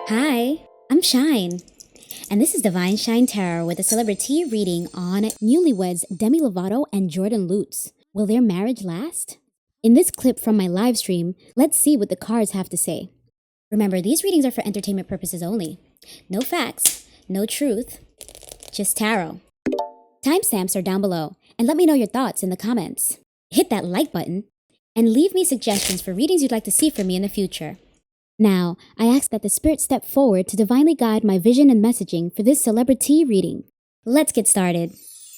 Hi, I'm Shine, and this is Divine Shine Tarot with a CelebriTEA reading on newlyweds Demi Lovato and Jordan Lutes. Will their marriage last? In this clip from my live stream, let's see what the cards have to say. Remember, these readings are for entertainment purposes only. No facts, no truth, just tarot. Timestamps are down below, and let me know your thoughts in the comments. Hit that like button, and leave me suggestions for readings you'd like to see from me in the future. Now, I ask that the Spirit step forward to divinely guide my vision and messaging for this CelebriTEA reading. Let's get started.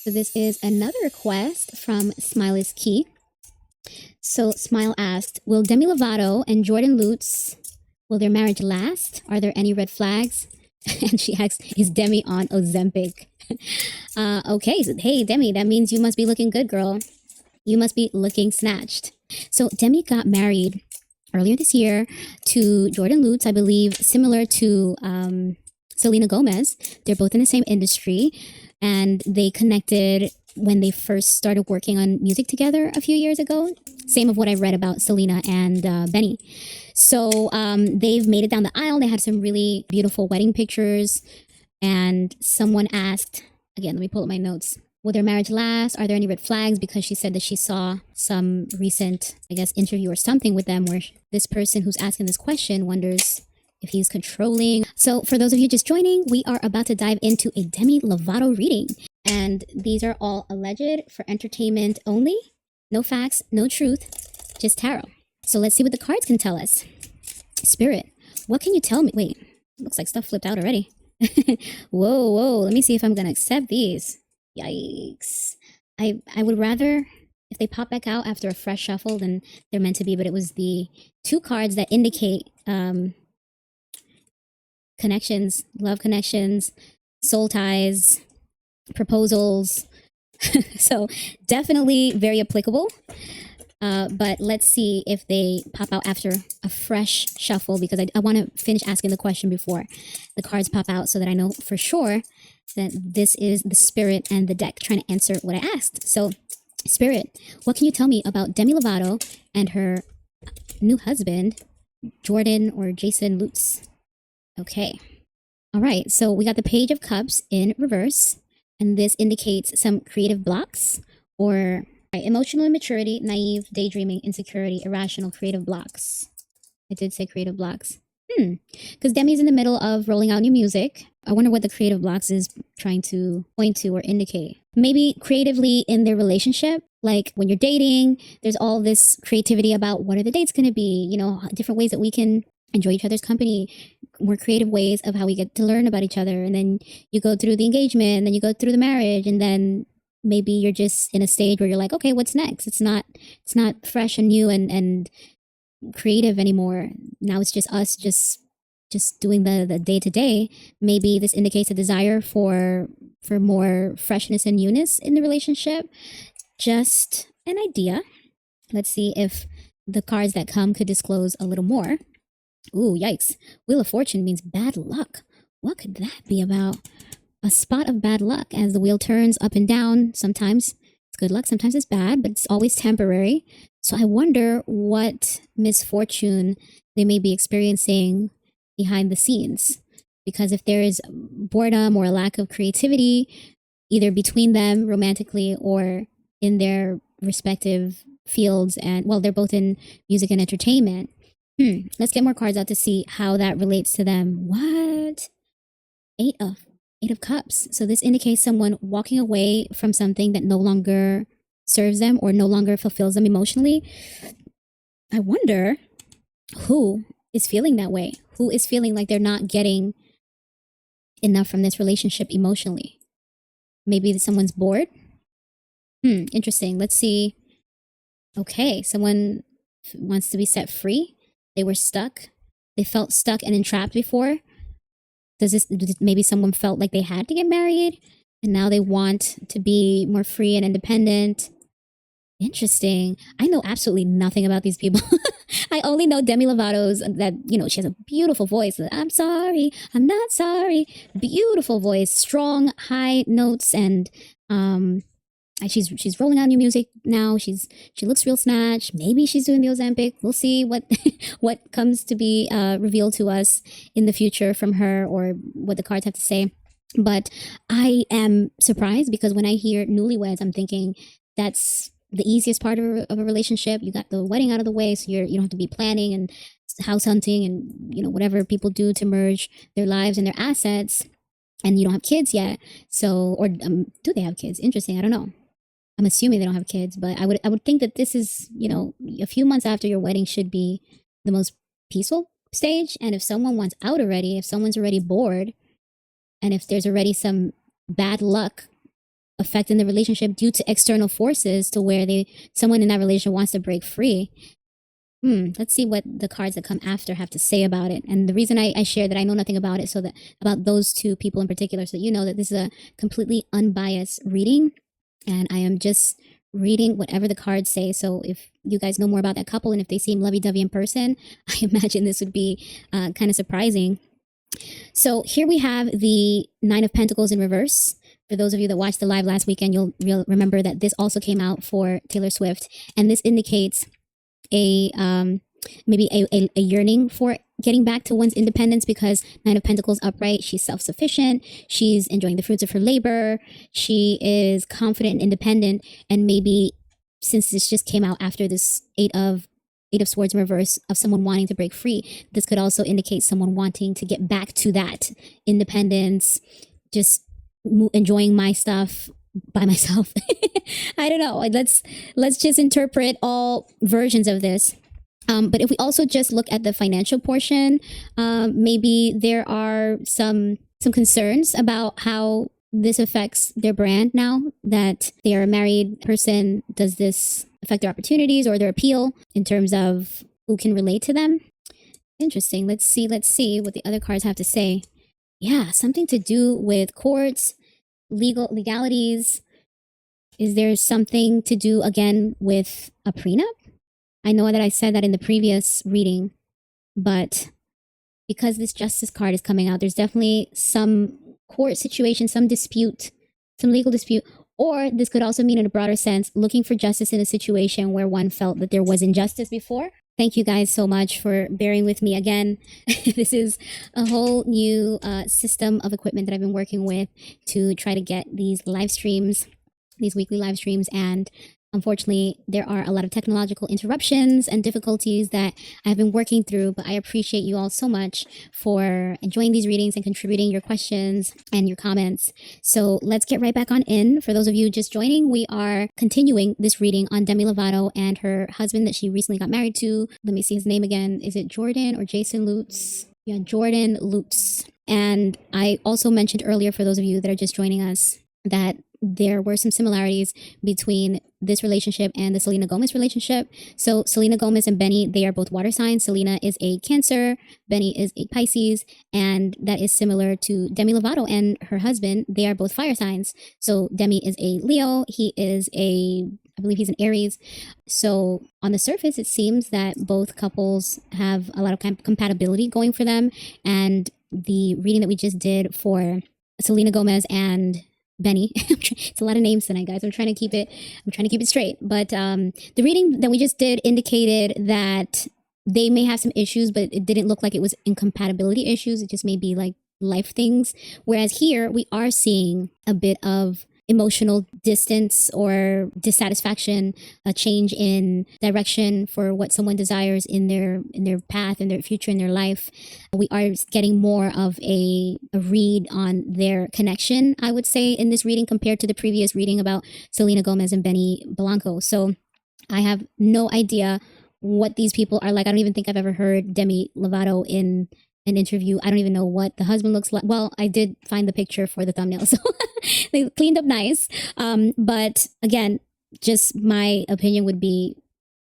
So this is another request from Smiley's Key. So Smile asked, will Demi Lovato and Jordan Lutes, will their marriage last? Are there any red flags? And she asks, is Demi on Ozempic? Okay, so, hey Demi, that means you must be looking good, girl. You must be looking snatched. So Demi got married earlier this year to Jordan Lutes, I believe, similar to Selena Gomez. They're both in the same industry, and they connected when they first started working on music together a few years ago. Same of what I read about Selena and Benny. So they've made it down the aisle. They had some really beautiful wedding pictures, and someone asked, again, let me pull up my notes, will their marriage last? Are there any red flags? Because she said that she saw some recent, I guess, interview or something with them where this person who's asking this question wonders if he's controlling. So for those of you just joining, we are about to dive into a Demi Lovato reading. And these are all alleged for entertainment only. No facts, no truth, just tarot. So let's see what the cards can tell us. Spirit, what can you tell me? Wait, looks like stuff flipped out already. Whoa, let me see if I'm going to accept these. Yikes. I would rather if they pop back out after a fresh shuffle than they're meant to be, but it was the two cards that indicate connections, love connections, soul ties, proposals. So definitely very applicable. But let's see if they pop out after a fresh shuffle, because I want to finish asking the question before the cards pop out so that I know for sure that this is the Spirit and the deck trying to answer what I asked. So, Spirit, what can you tell me about Demi Lovato and her new husband, Jordan or Jason Lutes? Okay. All right. So we got the Page of Cups in reverse, and this indicates some creative blocks or emotional immaturity, naive, daydreaming, insecurity, irrational, creative blocks. I did say creative blocks. Because Demi's in the middle of rolling out new music. I wonder what the creative blocks is trying to point to or indicate. Maybe creatively in their relationship, like when you're dating, there's all this creativity about what are the dates going to be, you know, different ways that we can enjoy each other's company, more creative ways of how we get to learn about each other. And then you go through the engagement, and then you go through the marriage, and then maybe you're just in a stage where you're like, okay, what's next? It's not fresh and new and creative anymore. Now it's just us just doing the day to day. Maybe this indicates a desire for more freshness and newness in the relationship. Just an idea. Let's see if the cards that come could disclose a little more. Ooh, yikes. Wheel of Fortune means bad luck. What could that be about? A spot of bad luck as the wheel turns up and down. Sometimes it's good luck, sometimes it's bad, but it's always temporary. So I wonder what misfortune they may be experiencing behind the scenes. Because if there is boredom or a lack of creativity, either between them romantically or in their respective fields, and well, they're both in music and entertainment. Let's get more cards out to see how that relates to them. What? Eight of Cups. So this indicates someone walking away from something that no longer serves them or no longer fulfills them emotionally. I wonder who is feeling that way. Who is feeling like they're not getting enough from this relationship emotionally? Maybe someone's bored. Interesting. Let's see. Okay, someone wants to be set free. They were stuck. They felt stuck and entrapped before. Maybe someone felt like they had to get married and now they want to be more free and independent. Interesting. I know absolutely nothing about these people. I only know Demi Lovato's that, you know, she has a beautiful voice. I'm sorry, I'm not sorry. Beautiful voice, strong, high notes, and She's rolling out new music now. She looks real snatched. Maybe she's doing the Ozempic. We'll see what what comes to be revealed to us in the future from her, or what the cards have to say. But I am surprised, because when I hear newlyweds, I'm thinking that's the easiest part of a relationship. You got the wedding out of the way, so you don't have to be planning and house hunting and whatever people do to merge their lives and their assets. And you don't have kids yet, so do they have kids? Interesting. I don't know. I'm assuming they don't have kids, but I would think that this is, a few months after your wedding should be the most peaceful stage. And if someone wants out already, if someone's already bored, and if there's already some bad luck affecting the relationship due to external forces, to where someone in that relationship wants to break free. Let's see what the cards that come after have to say about it. And the reason I share that I know nothing about it, so that about those two people in particular, so that you know that this is a completely unbiased reading. And I am just reading whatever the cards say. So if you guys know more about that couple, and if they seem lovey-dovey in person, I imagine this would be kind of surprising. So here we have the Nine of Pentacles in reverse. For those of you that watched the live last weekend, you'll remember that this also came out for Taylor Swift. And this indicates maybe a yearning for getting back to one's independence, because Nine of Pentacles upright, she's self-sufficient, she's enjoying the fruits of her labor, she is confident and independent. And maybe, since this just came out after this Eight of Swords in reverse of someone wanting to break free, this could also indicate someone wanting to get back to that independence, just enjoying my stuff by myself. I don't know. Let's just interpret all versions of this. But if we also just look at the financial portion, maybe there are some concerns about how this affects their brand now that they are a married person. Does this affect their opportunities or their appeal in terms of who can relate to them? Interesting. Let's see what the other cards have to say. Yeah, something to do with courts, legalities. Is there something to do again with a prenup? I know that I said that in the previous reading, but because this Justice card is coming out, there's definitely some court situation, some dispute, some legal dispute. Or this could also mean, in a broader sense, looking for justice in a situation where one felt that there was injustice before. Thank you guys so much for bearing with me again. This is a whole new system of equipment that I've been working with to try to get these live streams, these weekly live streams. And unfortunately, there are a lot of technological interruptions and difficulties that I've been working through, but I appreciate you all so much for enjoying these readings and contributing your questions and your comments. So let's get right back on in. For those of you just joining, we are continuing this reading on Demi Lovato and her husband that she recently got married to. Let me see his name again. Is it Jordan or Jason Lutes? Yeah, Jordan Lutes. And I also mentioned earlier, for those of you that are just joining us, that there were some similarities between this relationship and the Selena Gomez relationship. So Selena Gomez and Benny, they are both water signs. Selena is a Cancer, Benny is a Pisces, and that is similar to Demi Lovato and her husband. They are both fire signs. So Demi is a Leo, he is I believe he's an Aries. So on the surface, it seems that both couples have a lot of compatibility going for them. And the reading that we just did for Selena Gomez and Benny. It's a lot of names tonight, guys. I'm trying to keep it straight. But the reading that we just did indicated that they may have some issues, but it didn't look like it was incompatibility issues. It just may be like life things. Whereas here we are seeing a bit of emotional distance or dissatisfaction, a change in direction for what someone desires in their path, in their future, in their life. We are getting more of a read on their connection, I would say, in this reading compared to the previous reading about Selena Gomez and Benny Blanco. So I have no idea what these people are like. I don't even think I've ever heard Demi Lovato in an interview. I don't even know what the husband looks like. Well, I did find the picture for the thumbnail, so they cleaned up nice. But again, just my opinion would be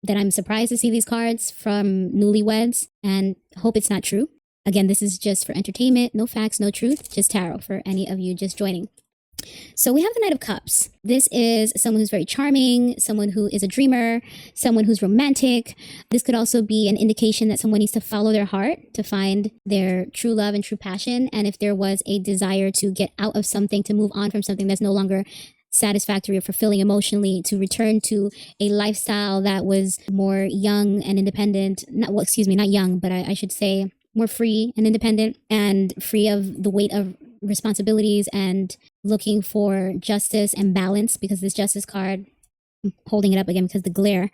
that I'm surprised to see these cards from newlyweds and hope it's not true. Again, this is just for entertainment, no facts, no truth, just tarot for any of you just joining. So we have the Knight of Cups. This is someone who's very charming, someone who is a dreamer, someone who's romantic. This could also be an indication that someone needs to follow their heart to find their true love and true passion. And if there was a desire to get out of something, to move on from something that's no longer satisfactory or fulfilling emotionally, to return to a lifestyle that was more young and independent. Not young, but I should say more free and independent and free of the weight of responsibilities, and looking for justice and balance, because this justice card, I'm holding it up again because the glare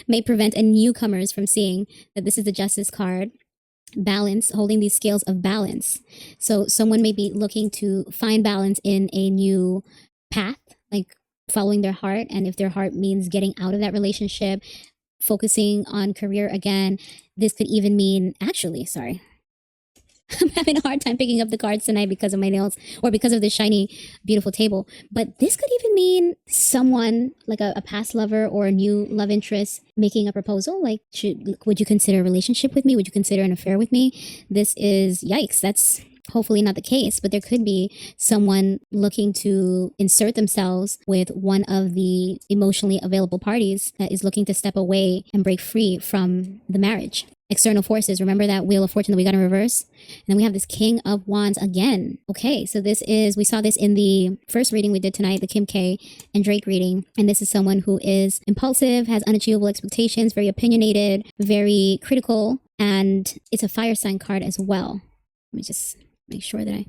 may prevent a newcomers from seeing that this is the justice card. Balance, holding these scales of balance. So someone may be looking to find balance in a new path, like following their heart. And if their heart means getting out of that relationship, focusing on career again, this could even mean, actually, sorry, I'm having a hard time picking up the cards tonight because of my nails or because of this shiny, beautiful table. But this could even mean someone like a past lover or a new love interest making a proposal. Like, would you consider a relationship with me? Would you consider an affair with me? This is, yikes, that's hopefully not the case, but there could be someone looking to insert themselves with one of the emotionally available parties that is looking to step away and break free from the marriage. External forces. Remember that Wheel of Fortune that we got in reverse? And then we have this King of Wands again. Okay, so we saw this in the first reading we did tonight, the Kim K and Drake reading. And this is someone who is impulsive, has unachievable expectations, very opinionated, very critical, and it's a fire sign card as well. Let me just make sure that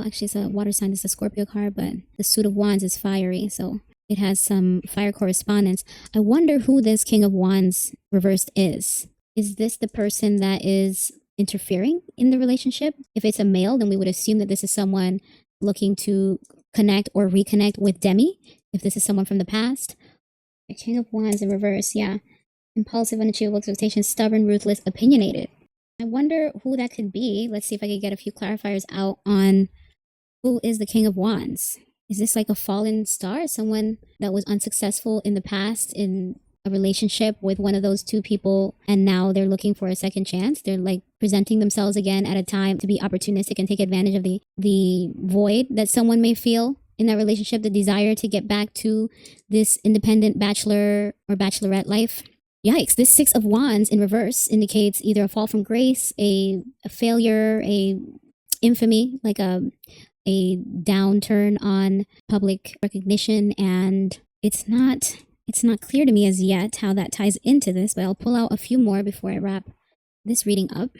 actually it's a water sign, it's a Scorpio card, but the Suit of Wands is fiery, so it has some fire correspondence. I wonder who this King of Wands reversed is. Is this the person that is interfering in the relationship? If it's a male, then we would assume that this is someone looking to connect or reconnect with Demi. If this is someone from the past. The King of Wands in reverse, yeah. Impulsive, unachievable expectations, stubborn, ruthless, opinionated. I wonder who that could be. Let's see if I could get a few clarifiers out on who is the King of Wands. Is this like a fallen star? Someone that was unsuccessful in the past in a relationship with one of those two people, and now they're looking for a second chance. They're like presenting themselves again at a time to be opportunistic and take advantage of the void that someone may feel in that relationship, the desire to get back to this independent bachelor or bachelorette life. Yikes, this Six of Wands in reverse indicates either a fall from grace, a failure, a infamy, like a downturn on public recognition, and it's not clear to me as yet how that ties into this, but I'll pull out a few more before I wrap this reading up.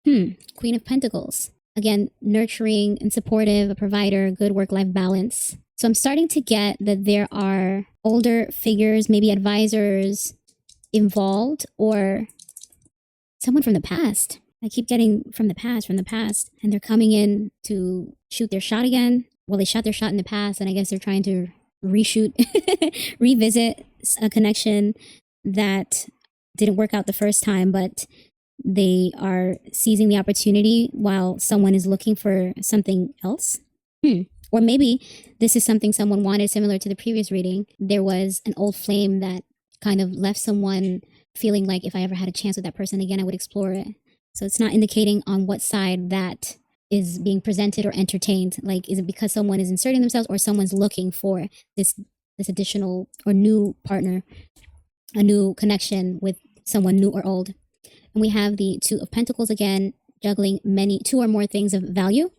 Queen of Pentacles. Again, nurturing and supportive, a provider, good work-life balance. So I'm starting to get that there are older figures, maybe advisors involved, or someone from the past. I keep getting from the past, and they're coming in to shoot their shot again. Well, they shot their shot in the past, and I guess they're trying to reshoot, revisit a connection that didn't work out the first time, but they are seizing the opportunity while someone is looking for something else. Or maybe this is something someone wanted, similar to the previous reading. There was an old flame that kind of left someone feeling like, if I ever had a chance with that person again, I would explore it. So it's not indicating on what side that is being presented or entertained. Like, is it because someone is inserting themselves, or someone's looking for this additional or new partner, a new connection with someone new or old? And we have the Two of Pentacles again, juggling two or more things of value.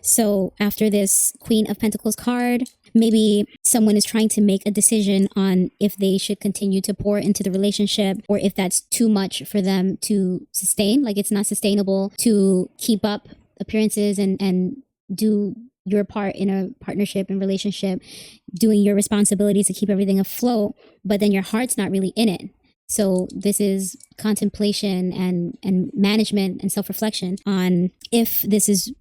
So after this Queen of Pentacles card, maybe someone is trying to make a decision on if they should continue to pour into the relationship, or if that's too much for them to sustain. Like, it's not sustainable to keep up appearances and do your part in a partnership and relationship, doing your responsibilities to keep everything afloat, but then your heart's not really in it. So this is contemplation and management and self-reflection on if this is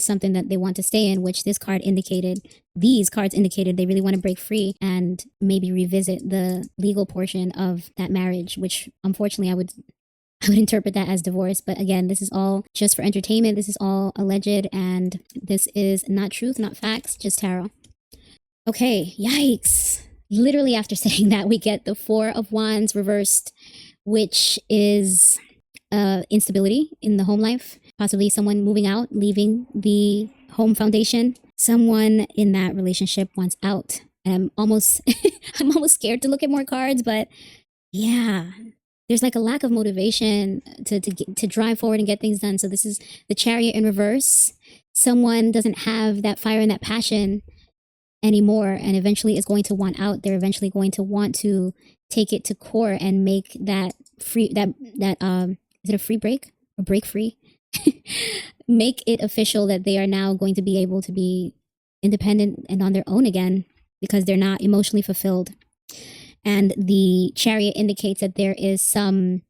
something that they want to stay in, which these cards indicated they really want to break free and maybe revisit the legal portion of that marriage, which unfortunately I would interpret that as divorce. But again, this is all just for entertainment. This is all alleged, and this is not truth, not facts, just tarot. Okay, yikes. Literally after saying that, we get the Four of Wands reversed, which is instability in the home life, possibly someone moving out, leaving the home foundation. Someone in that relationship wants out. I'm almost scared to look at more cards, but yeah, there's like a lack of motivation to drive forward and get things done. So this is the Chariot in reverse. Someone doesn't have that fire and that passion anymore, and eventually is going to want out. They're eventually going to want to take it to court and make that free, that is it a free break or break free? Make it official that they are now going to be able to be independent and on their own again because they're not emotionally fulfilled. And the Chariot indicates that there is some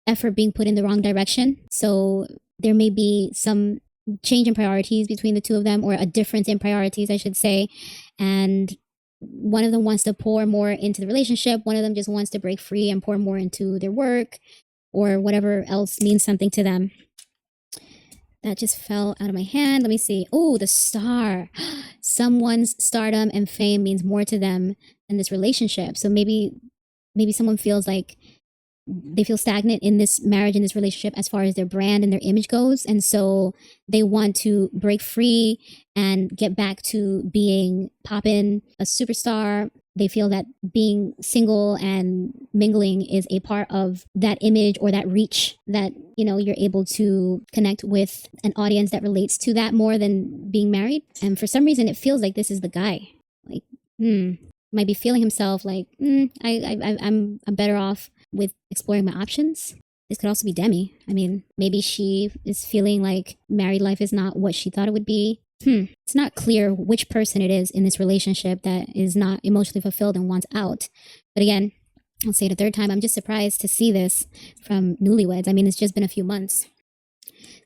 effort being put in the wrong direction. So there may be some change in priorities between the two of them, or a difference in priorities, I should say. And one of them wants to pour more into the relationship. One of them just wants to break free and pour more into their work or whatever else means something to them. That just fell out of my hand. Let me see. Oh, the Star. Someone's stardom and fame means more to them than this relationship. So maybe someone feels like they feel stagnant in this marriage, in this relationship, as far as their brand and their image goes. And so they want to break free and get back to being poppin', a superstar. They feel that being single and mingling is a part of that image or that reach, that, you know, you're able to connect with an audience that relates to that more than being married. And for some reason, it feels like this is the guy. Like, might be feeling himself like, I'm better off with exploring my options. This could also be Demi. I mean, maybe she is feeling like married life is not what she thought it would be. It's not clear which person it is in this relationship that is not emotionally fulfilled and wants out. But again, I'll say it a third time, I'm just surprised to see this from newlyweds. I mean, it's just been a few months.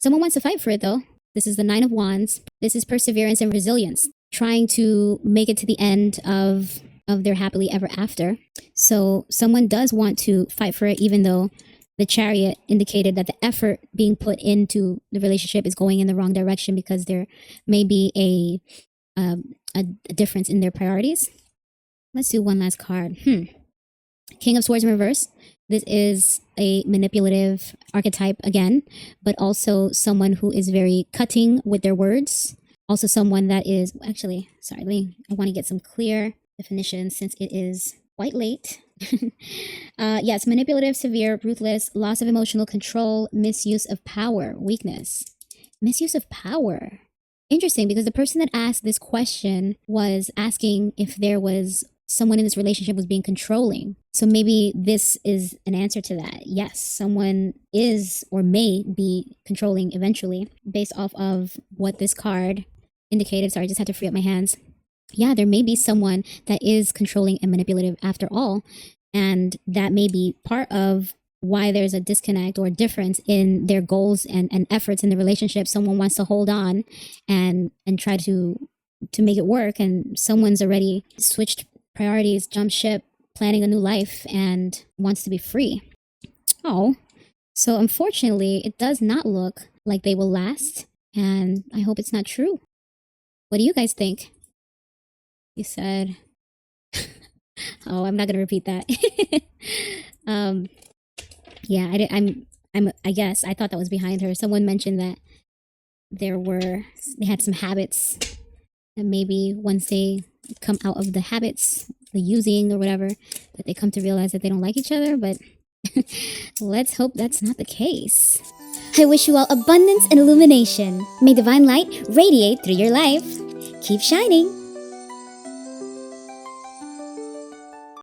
Someone wants to fight for it though. This is the Nine of Wands. This is perseverance and resilience, trying to make it to the end of their happily ever after. So someone does want to fight for it, even though the Chariot indicated that the effort being put into the relationship is going in the wrong direction because there may be a difference in their priorities. Let's do one last card. King of Swords in reverse. This is a manipulative archetype again, but also someone who is very cutting with their words. Also someone that is, actually, sorry, I want to get some clear definitions since it is quite late. Yes, manipulative, severe, ruthless, loss of emotional control, misuse of power, weakness. Misuse of power. Interesting, because the person that asked this question was asking if there was someone in this relationship was being controlling. So maybe this is an answer to that. Yes, someone is or may be controlling eventually based off of what this card indicated. Sorry, I just had to free up my hands. Yeah, there may be someone that is controlling and manipulative after all. And that may be part of why there's a disconnect or a difference in their goals and efforts in the relationship. Someone wants to hold on and try to make it work. And someone's already switched priorities, jumped ship, planning a new life, and wants to be free. Oh, so unfortunately, it does not look like they will last. And I hope it's not true. What do you guys think? You said, oh, I'm not going to repeat that. Yeah, I guess I thought that was behind her. Someone mentioned that they had some habits, and maybe once they come out of the habits, the using or whatever, that they come to realize that they don't like each other. But let's hope that's not the case. I wish you all abundance and illumination. May divine light radiate through your life. Keep shining.